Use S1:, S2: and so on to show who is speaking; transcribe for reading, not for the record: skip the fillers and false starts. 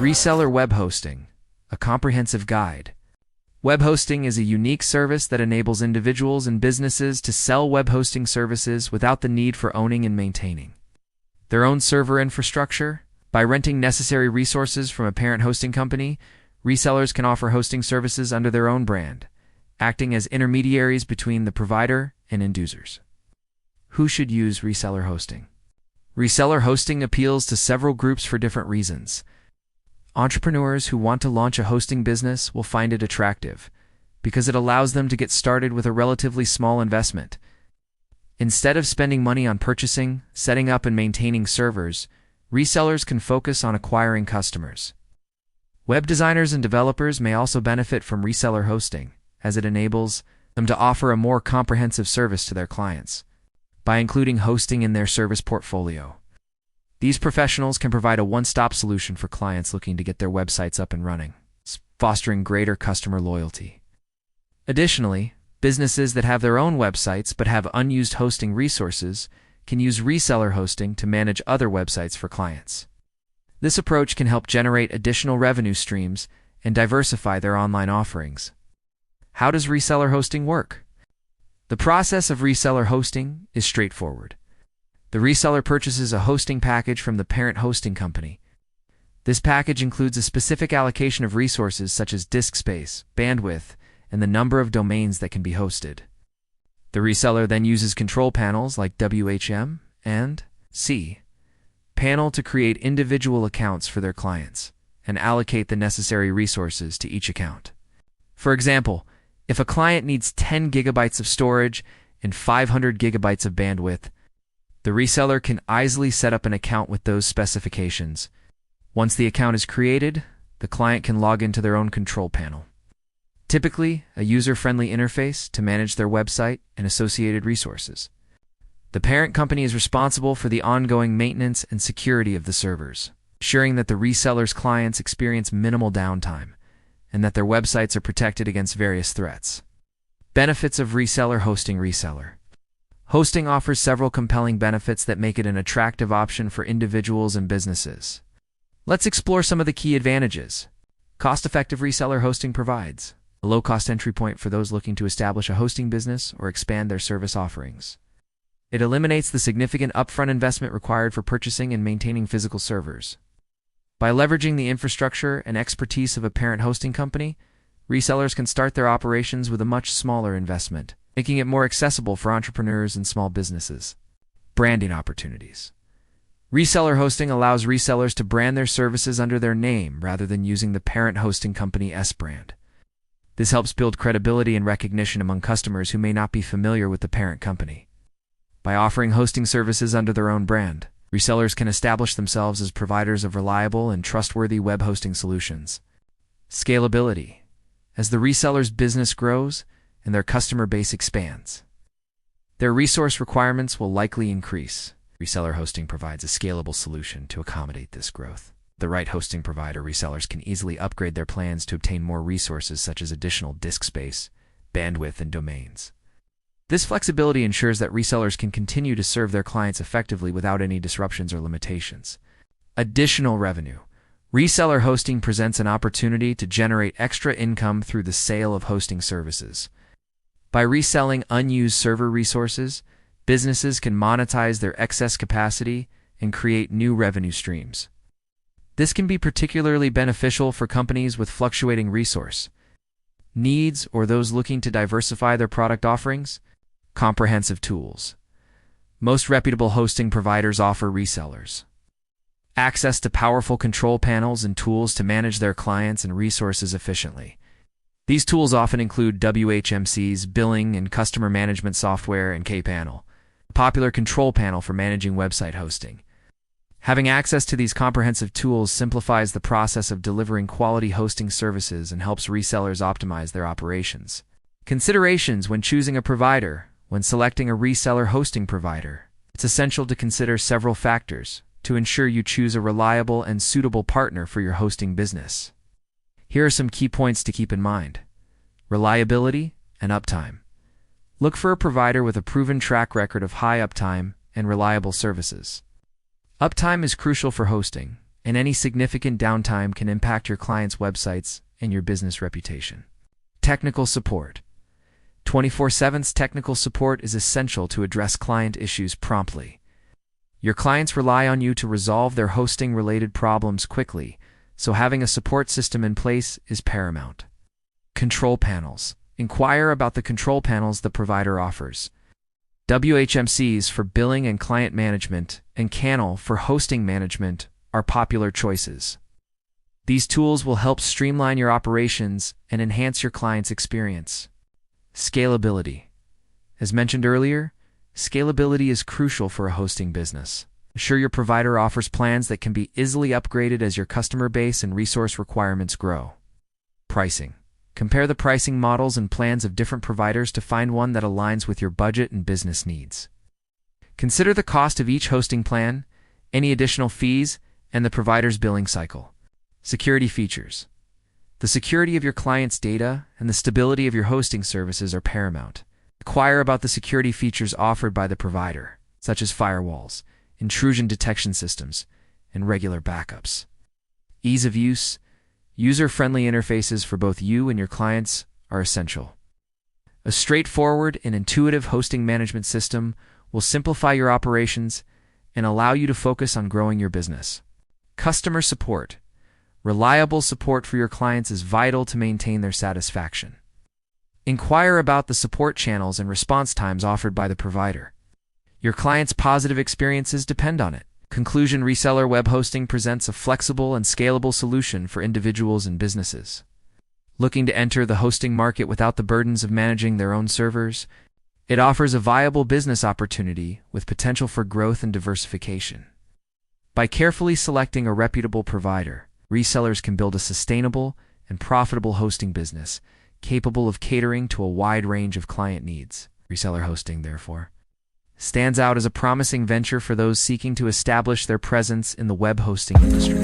S1: Reseller Web Hosting, a comprehensive guide. Web hosting is a unique service that enables individuals and businesses to sell web hosting services without the need for owning and maintaining their own server infrastructure. By renting necessary resources from a parent hosting company, resellers can offer hosting services under their own brand, acting as intermediaries between the provider and end users. Who should use reseller hosting? Reseller hosting appeals to several groups for different reasons. Entrepreneurs who want to launch a hosting business will find it attractive because it allows them to get started with a relatively small investment. Instead of spending money on purchasing, setting up, and maintaining servers, resellers can focus on acquiring customers. Web designers and developers may also benefit from reseller hosting, as it enables them to offer a more comprehensive service to their clients by including hosting in their service portfolio. These professionals can provide a one-stop solution for clients looking to get their websites up and running, fostering greater customer loyalty. Additionally, businesses that have their own websites but have unused hosting resources can use reseller hosting to manage other websites for clients. This approach can help generate additional revenue streams and diversify their online offerings. How does reseller hosting work? The process of reseller hosting is straightforward. The reseller purchases a hosting package from the parent hosting company. This package includes a specific allocation of resources such as disk space, bandwidth, and the number of domains that can be hosted. The reseller then uses control panels like WHM and cPanel to create individual accounts for their clients and allocate the necessary resources to each account. For example, if a client needs 10 gigabytes of storage and 500 gigabytes of bandwidth, the reseller can easily set up an account with those specifications. Once the account is created, the client can log into their own control panel. Typically, a user-friendly interface to manage their website and associated resources. The parent company is responsible for the ongoing maintenance and security of the servers, ensuring that the reseller's clients experience minimal downtime and that their websites are protected against various threats. Benefits of reseller hosting. Reseller hosting offers several compelling benefits that make it an attractive option for individuals and businesses. Let's explore some of the key advantages. Cost-effective reseller hosting provides a low-cost entry point for those looking to establish a hosting business or expand their service offerings. It eliminates the significant upfront investment required for purchasing and maintaining physical servers. By leveraging the infrastructure and expertise of a parent hosting company, resellers can start their operations with a much smaller investment, making it more accessible for entrepreneurs and small businesses. Branding opportunities. Reseller hosting allows resellers to brand their services under their name rather than using the parent hosting company's brand. This helps build credibility and recognition among customers who may not be familiar with the parent company. By offering hosting services under their own brand, resellers can establish themselves as providers of reliable and trustworthy web hosting solutions. Scalability. As the reseller's business grows and their customer base expands, their resource requirements will likely increase. Reseller hosting provides a scalable solution to accommodate this growth. The right hosting provider, resellers can easily upgrade their plans to obtain more resources such as additional disk space, bandwidth, and domains. This flexibility ensures that resellers can continue to serve their clients effectively without any disruptions or limitations. Additional revenue. Reseller hosting presents an opportunity to generate extra income through the sale of hosting services. By reselling unused server resources, businesses can monetize their excess capacity and create new revenue streams. This can be particularly beneficial for companies with fluctuating resource needs or those looking to diversify their product offerings. Comprehensive tools. Most reputable hosting providers offer resellers access to powerful control panels and tools to manage their clients and resources efficiently. These tools often include WHMC's billing and customer management software and cPanel, a popular control panel for managing website hosting. Having access to these comprehensive tools simplifies the process of delivering quality hosting services and helps resellers optimize their operations. Considerations when choosing a provider. When selecting a reseller hosting provider, it's essential to consider several factors to ensure you choose a reliable and suitable partner for your hosting business. Here are some key points to keep in mind. Reliability and uptime. Look for a provider with a proven track record of high uptime and reliable services. Uptime is crucial for hosting, and any significant downtime can impact your clients' websites and your business reputation. Technical support. 24/7 technical support is essential to address client issues promptly. Your clients rely on you to resolve their hosting-related problems quickly, so having a support system in place is paramount. Control panels. Inquire about the control panels the provider offers. WHMCs for billing and client management and cPanel for hosting management are popular choices. These tools will help streamline your operations and enhance your client's experience. Scalability. As mentioned earlier, scalability is crucial for a hosting business. Ensure your provider offers plans that can be easily upgraded as your customer base and resource requirements grow. Pricing. Compare the pricing models and plans of different providers to find one that aligns with your budget and business needs. Consider the cost of each hosting plan, any additional fees, and the provider's billing cycle. Security features. The security of your client's data and the stability of your hosting services are paramount. Inquire about the security features offered by the provider, such as firewalls, intrusion detection systems, and regular backups. Ease of use. User-friendly interfaces for both you and your clients are essential. A straightforward and intuitive hosting management system will simplify your operations and allow you to focus on growing your business. Customer support. Reliable support for your clients is vital to maintain their satisfaction. Inquire about the support channels and response times offered by the provider. Your client's positive experiences depend on it. Conclusion: Reseller Web Hosting presents a flexible and scalable solution for individuals and businesses looking to enter the hosting market without the burdens of managing their own servers. It offers a viable business opportunity with potential for growth and diversification. By carefully selecting a reputable provider, resellers can build a sustainable and profitable hosting business capable of catering to a wide range of client needs. Reseller hosting, therefore, stands out as a promising venture for those seeking to establish their presence in the web hosting industry.